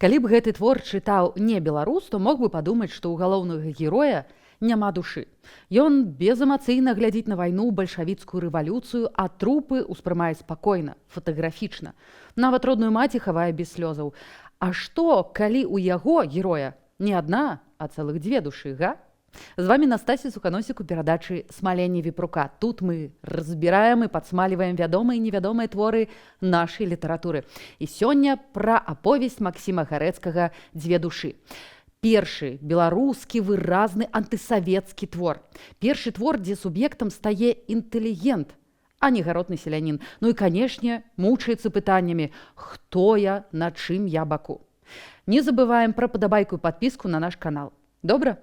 Калі б гэты твор чытаў не беларус, то мог бы падумаць, што ў галоўнага героя няма душы. Ён безэмацыйна глядзіць на вайну, бальшавіцкую рэвалюцыю, а трупы ўспрымае спакойна, фатаграфічна. Нават родную маці хавае без слёзаў. А што, калі ў яго, героя, не адна, а цэлых две душы, га? З вами Настасья Суханосік у перадачы «Смаленне віпрука». Тут мы разбіраем і падсмальваем вядомыя і невядомыя творы нашай літаратуры. І сёння пра аповесць Максіма Гарэцкага «Дзве душы». Першы беларускі выразны антысавецкі твор. Першы твор, дзе суб'ектам стае інтэлігент, а не гаротны селянін. Ну і, канешне, мучаецца пытаннямі «Хто я, на чым я баку?». Не забываем пра падабайку і падпіску на наш канал. Добра?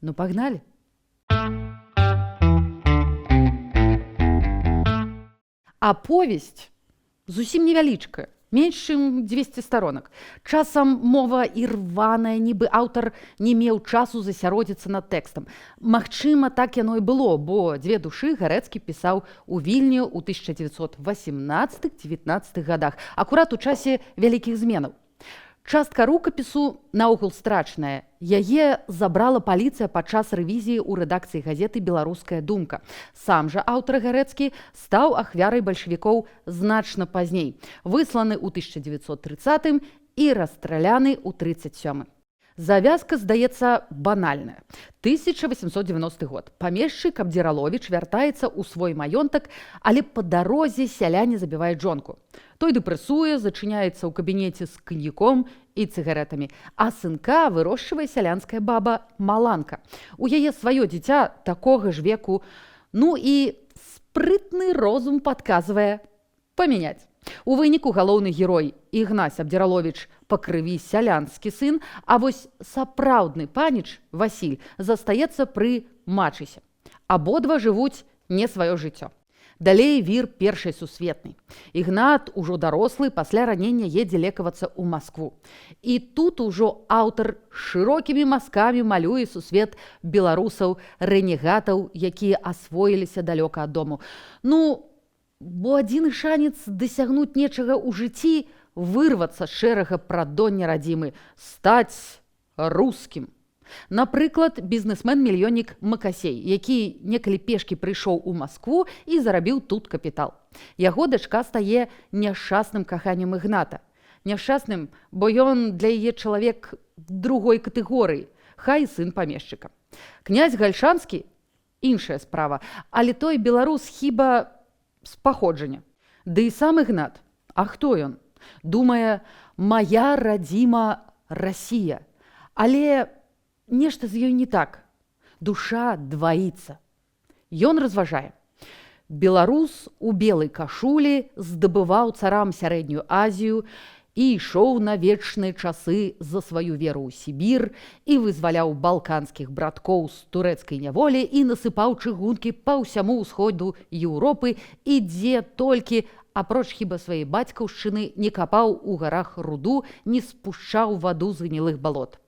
Ну, пагналі! Аповесць зусім невялічкая, менш чым 200 сторонак. Часам мова ірваная, нібы аўтар не меў часу засяродзіцца над тэкстам. Магчыма, так яно і было, бо «Дзве душы» Гарэцкі пісаў у Вільні ў 1918-19 гадах, акурат у часе вялікіх зменаў. Частка рукапісу наогул страчная. Яе забрала паліцыя падчас рэвізіі ў рэдакцыі газеты «Беларуская думка». Сам жа аўтар Гарэцкі стаў ахвярай бальшавікоў значна пазней, высланы ў 1930 і расстраляны ў 1937. Завязка, здаецца, банальная. 1890 год. Памешчык Абдзіраловіч вяртаецца ў свой маёнтак, але па дарозе сяляне забіваюць жонку. Той дэпрэсуе, зачыняецца ў кабінеце з каньяком і цыгарэтамі, а сынка вырошчвае сялянская баба Маланка. У яе сваё дзіця такога ж веку, ну і спрытны розум падказвае памяняць. У выніку галоўны герой Ігнась Абдзіраловіч па крыві сялянскі сын, а вось сапраўдны паніч Васіль застаецца пры мачысе. Абодва жывуць не сваё жыццё. Далей вір першай сусветнай. Ігнат, ужо дарослы, пасля ранення едзе лекавацца ў Маскву. І тут ужо аўтар шырокімі мазкамі малюе сусвет беларусаў, рэнегатаў, якія асвоіліся далёка ад дому. Ну, бо адзіны шанец дасягнуць нечага ў жыцці, вырвацца з шэрага прадоння радзімы, стаць рускім. Напрыклад, бізнесмен-мільённік Макасей, які некалі пешкі прыйшоў у Маскву і зарабіў тут капітал. Яго дачка стае няшчасным каханнем Ігната. Няшчасным, бо ён для яе чалавек другой катэгорыі, хай сын памешчыка. Князь Гальшанскі – іншая справа, але той беларус хіба з паходжання. Ды і сам Ігнат. А хто ён? Думае, мая радзіма Расія. Але нешта з ёй не так. Душа дваіцца. Ён разважае. Беларус у белай кашулі здабываў царам сярэднюю Азію і ішоў на вечныя часы за сваю веру ў Сібір і вызваляў балканскіх браткоў з турэцкай няволі і насыпаў чыгункі па ўсяму ўсходу Еўропы і дзе толькі, апроч хіба сваей бацькаўшчыны, не капаў у гарах руду, не спушчаў ваду з гнілых балот.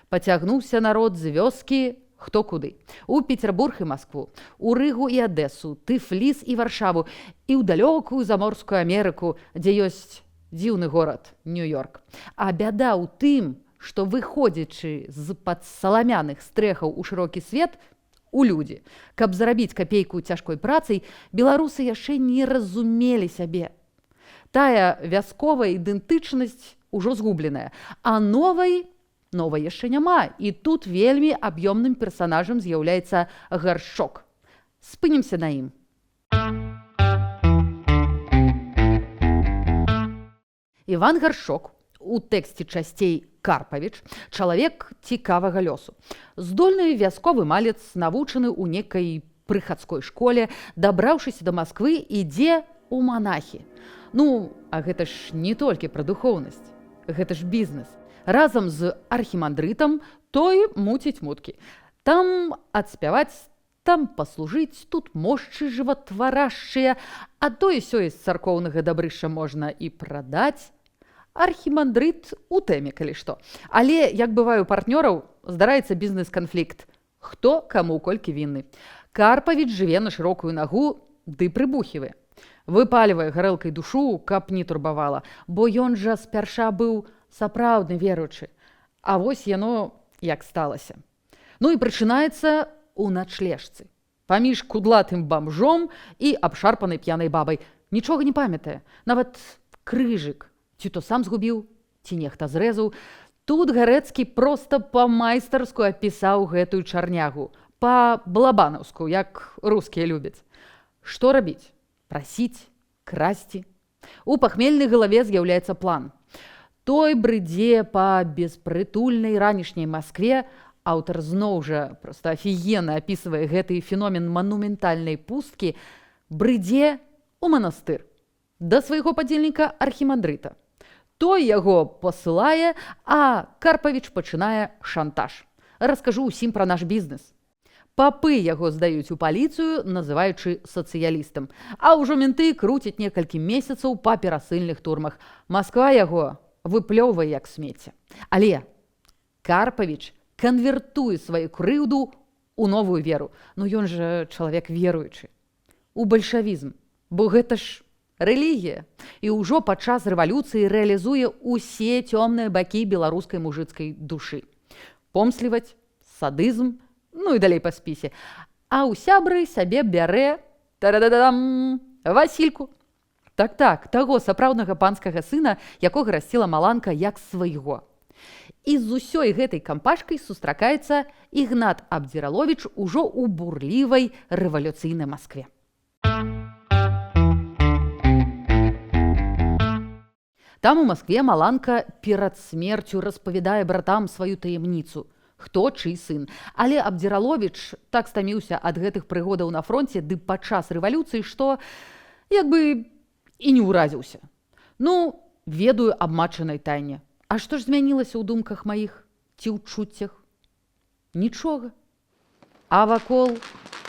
Пацягнуўся народ з вёскі хто куды. У Петербург і Маскву, у Рыгу і Адэсу, Тыфліс і Варшаву і ў далёкую заморскую Амерыку, дзе ёсць дзіўны горад Нью-Йорк. А бяда ў тым, што выходзячы з-пад саламяных стрэхаў у шырокі свет, у людзі, каб зарабіць капейку цяжкой працай, беларусы яшчэ не разумелі сябе. Тая вясковая ідэнтычнасць ужо згубленая, а новай яшчэ няма, і тут вельмі аб'ёмным персанажам з'яўляецца Гаршчок. Спынімся на ім. Іван Гаршчок, у тэксце часцей Карпавіч, чалавек цікавага лёсу. Здольны вясковы малец, навучаны ў некай прыхадской школе, дабраўшыся да Масквы, ідзе ў манахі. Ну, а гэта ж не толькі пра духоўнасць, гэта ж бізнес. Разам з архімандрытам той муціць муткі. Там адспяваць, там паслужыць, тут мошчы жыватварашчыя, а то і сёе з царкоўнага дабрышча можна і прадаць. Архімандрыт у тэме, калі што. Але, як бывае у партнёраў, здараецца бізнес-канфлікт. Хто каму колькі вінны. Карпавіч жыве на шырокую нагу, ды прыбухівае. Выпалівае гарэлкай душу, каб не турбавала, бо ён жа спярша быў сапраўдны веруючы. А вось яно як сталася. Ну і прачынаецца у начлежцы. Паміж кудлатым бамжом і абшарпанай п'янай бабай. Нічога не памятае. Нават крыжык. Ці то сам згубіў, ці нехта зрэзаў. Тут Гарэцкі проста па-майстарску апісаў гэтую чарнягу. Па-балабанаўску, як рускія любяць. Што рабіць? Прасіць? Красці? У пахмельнай галаве з'яўляецца план. Той брыдзе па беспрытульнай ранішняй Маскве. Аўтар зноў жа проста афігенна апісвае гэты феномен манументальнай пусткі, брыдзе у манастыр да свайго падзельніка архімандрыта. Той яго пасылае, а Карпавіч пачынае шантаж. Раскажу ўсім пра наш бізнес. Папы яго здаюць у паліцыю, называючы сацыялістам. А ўжо менты круцяць некалькі месяцаў па перасыльных турмах. Масква яго выплёўвае як смецце. Але Карпавіч канвертуе сваю крыўду ў новую веру. Ну ён жа чалавек веруючы. У бальшавізм. Бо гэта ж рэлігія. І ўжо падчас рэвалюцыі рэалізуе ўсе цёмныя бакі беларускай мужыцкай душы. Помсліваць, садызм, ну і далей па спісе. А ў сябры сабе бярэ тарададам Васільку. Так, таго сапраўднага панскага сына, якога расціла Маланка як свайго. І з усёй гэтай кампашкай сустракаецца Ігнат Абдзіраловіч ужо ў бурлівай рэвалюцыйнай Маскве. Там у Маскве Маланка перад смерцю распавядае братам сваю таямніцу, хто чый сын. Але Абдзіраловіч так стаміўся ад гэтых прыгодаў на фронце ды падчас рэвалюцыі, што як бы і не ўразіўся. Ну, ведаю аб матчынай тайне. А што ж змянілася ў думках маіх ці ў чуццях? Нічога. А вакол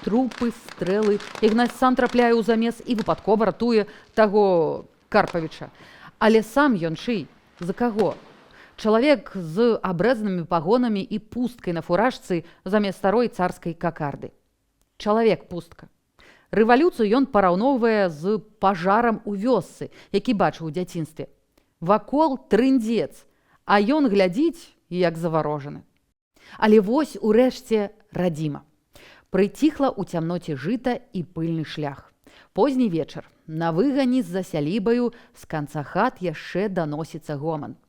трупы, стрэлы. Ігнаць сам трапляе ў замес і выпадкова ратуе таго Карпавіча. Але сам ён чый? За каго? Чалавек з абрэзанымі пагонамі і пусткай на фуражцы замест старой царскай какарды. Чалавек-пустка. Рэвалюцыю ён параўноўвае з пажарам у вёсцы, які бачыў у дзяцінстве. Вакол трындзец, а ён глядзіць, як заварожаны. Але вось урэшце радзіма. Прыціхла ў цямноце жыта і пыльны шлях. Позні вечар. На выгані з-за сялібаю з канца хат яшчэ даносіцца гоман.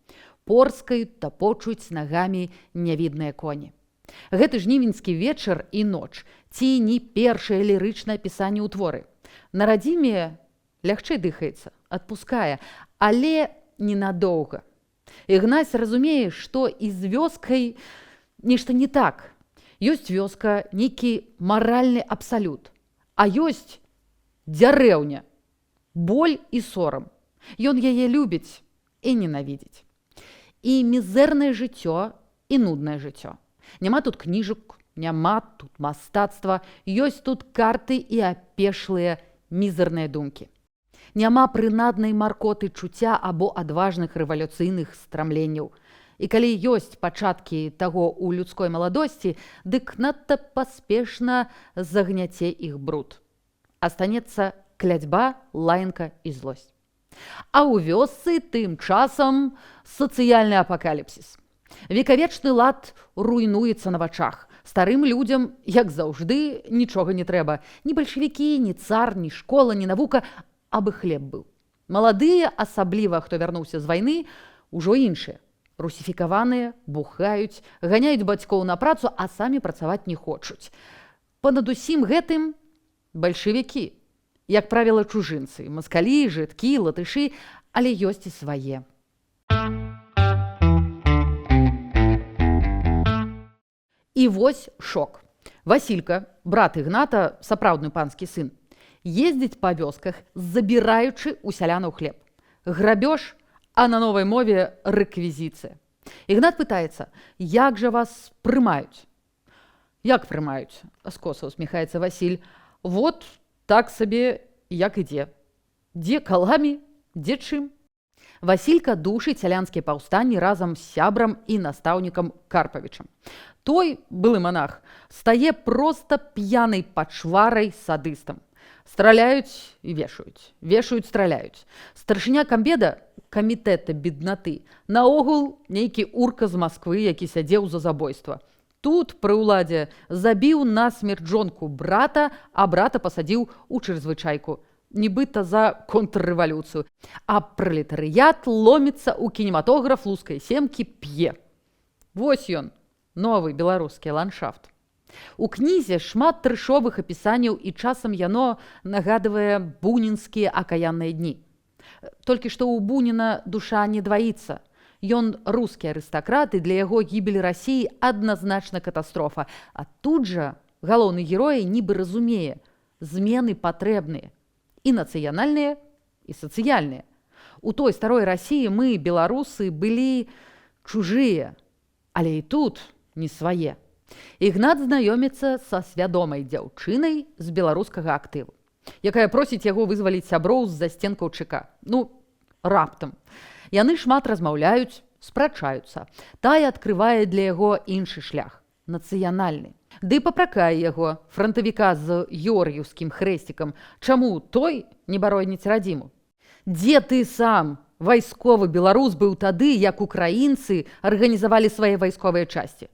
Порскаюць, тапочуць нагамі нявідныя коні. Гэты жнівеньскі вечар і ноч, ці не першае лірычнае апісанне ў творы. На радзіме лягчэй дыхаецца, адпускае, але ненадоўга. Ігнаць разумее, што і з вёскай нешта не так. Ёсць вёска, нейкі маральны абсалют, а ёсць дзярэўня, боль і сорам. Ён яе любіць і ненавідзіць. І мізэрнае жыццё, і нуднае жыццё. Няма тут кніжак, няма тут мастацтва, ёсць тут карты і апешлыя мізэрныя думкі. Няма прынаднай маркоты чуцця або адважных рэвалюцыйных страмленняў. І калі ёсць пачаткі таго ў людской маладосці, дык надта паспешна загняце іх бруд. Астанецца кляцьба, лаянка і злосць. А ў вёсцы тым часам сацыяльны апакаліпсіс. Векавечны лад руйнуецца на вачах. Старым людзям, як заўжды, нічога не трэба. Ні бальшавікі, ні цар, ні школа, ні навука, абы хлеб быў. Маладыя, асабліва, хто вярнуўся з вайны, ужо іншыя. Русіфікаваныя, бухаюць, ганяюць бацькоў на працу, а самі працаваць не хочуць. Панад усім гэтым бальшавікі. Як правіла, чужынцы, маскалі, жыткі, латышы, але ёсць і свае. І вось шок. Васілька, брат Ігната, сапраўдны панскі сын, ездзіць па вёсках, забіраючы у сялянаў хлеб. Грабеж, а на новай мове рэквізіцыя. Ігнат пытаецца, як жа вас прымаюць? Як прымаюць? Скоса усміхаецца Васіль. Вот так сабе, як ідзе. Дзе каламі, дзе чым? Васілька душыць сялянскія паўстанні разам з сябрам і настаўнікам Карпавічам. Той, былы манах, стае проста п'янай пачварай садыстам. Страляюць і вешаюць, вешаюць, страляюць. Старшыня камбеда, камітэта беднаты. Наогул нейкі урка з Масквы, які сядзеў за забойства. Тут пры ўладзе забіў насмерць жонку брата, а брата пасадзіў у чрезвычайку. Нібыта за контррэвалюцыю. А пралетарыят ломіцца ў кінематограф лускай семкі п'е. Вось ён, новы беларускі ландшафт. У кнізе шмат трэшовых апісанняў, і часам яно нагадвае бунінскія акаянныя дні. Толькі што ў Буніна душа не дваіцца. Ён рускі арыстакрат, і для яго гібель Расіі адназначна катастрофа. А тут жа галоўны герой нібы разумее, змены патрэбныя. І нацыянальныя, і сацыяльныя. У той старой Расіі мы, беларусы, былі чужыя, але і тут не свае. Ігнат знаёміцца са свядомай дзяўчынай з беларускага актыву, якая просіць яго вызваліць сяброў з застенкаў ЧК. Раптам. Яны шмат размаўляюць, спрачаюцца. Тая адкрывае для яго іншы шлях, нацыянальны. Ды папракае яго, франтавіка з георгіўскім хрэсцікам, чаму той не бароніць радзіму. Дзе ты сам, вайсковы беларус, быў тады, як украінцы арганізавалі свае вайсковыя часці?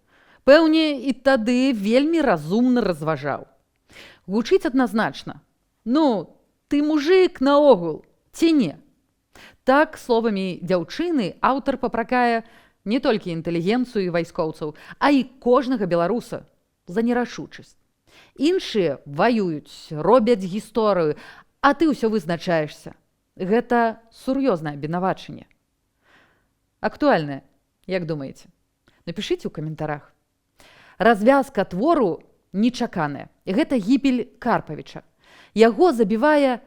Пэўне, і тады вельмі разумна разважаў. Гучыць адназначна. Ты мужик наогул, ці не? Так, словамі дзяўчыны, аўтар папракае не толькі інтэлігенцыю і вайскоўцаў, а і кожнага беларуса за нерашучасць. Іншыя ваююць, робяць гісторыю, а ты ўсё вызначаешся. Гэта сур'ёзнае абвінавачанне. Актуальнае, як думаеце? Напішыце ў каментарах. Развязка твору нечаканая. Гэта гібель Карпавіча. Яго забівае...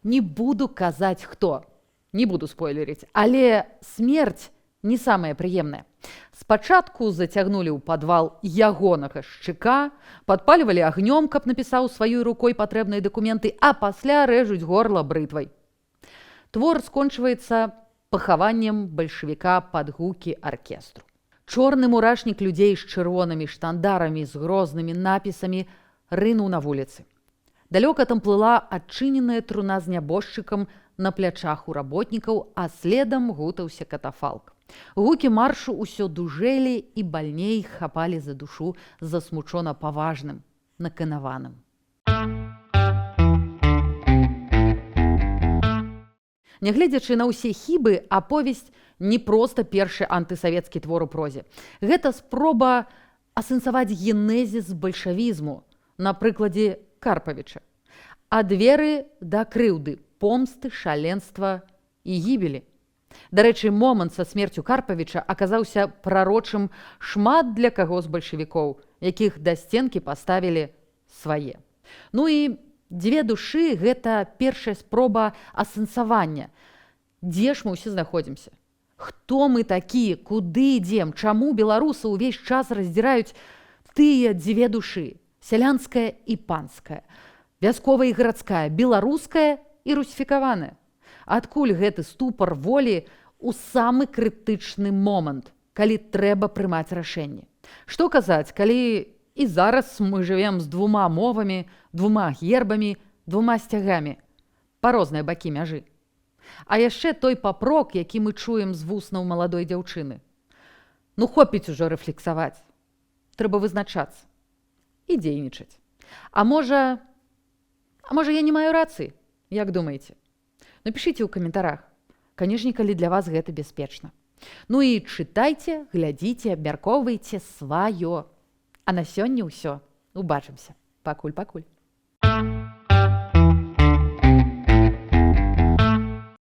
Не буду казаць хто. Не буду спойлерыць. Але смерць не самая прыемная. Спачатку зацягнулі ў падвал ягонага шчыка, падпальвалі агнём, каб напісаў сваёй рукой патрэбныя дакументы, а пасля рэжуць горла брытвай. Твор скончваецца пахаваннем бальшавіка пад гукі аркестру. Чорны мурашнік людзей з чырвонымі штандарамі, з грознымі напісамі рынуў на вуліцы. Далёка там плыла адчыненая труна з нябожчыкам на плячах у работнікаў, а следам гутаўся катафалк. Гукі маршу ўсё дужэлі і бальней хапалі за душу засмучона паважным, наканаваным. Нягледзячы на ўсе хібы, аповесць не проста першы антысавецкі твор у прозе. Гэта спроба асэнсаваць генезіс бальшавізму на прыкладзе Карпавіча. Ад веры да крыўды, помсты, шаленства і гібелі. Дарэчы, момант са смерцю Карпавіча аказаўся прарочым шмат для каго з бальшавікоў, якіх да сценкі паставілі свае. І «Дзве душы» – гэта першая спроба асэнсавання. Дзе ж мы ўсе знаходзімся? Хто мы такія? Куды ідзем? Чаму беларусы ўвесь час раздзіраюць тыя дзве душы? Сялянская і панская, вясковая і гарадская, беларуская і русіфікаваная. Адкуль гэты ступар волі ў самы крытычны момант, калі трэба прымаць рашэнне? Што казаць, калі і зараз мы жывем з двума мовамі, двума гербамі, двума сцягамі, па розныя бакі мяжы? А яшчэ той папрок, які мы чуем з вуснаў маладой дзяўчыны. Хопіць ужо рэфлексаваць. Трэба вызначацца і дзейнічаць. А можа, я не маю рацыі? Як думаеце? Напішыце ў каментарах. Канешне, калі для вас гэта бяспечна. І чытайце, глядзіце, абмяркоўвайце сваё. А на сёння ўсё. Убачымся. Пакуль-пакуль.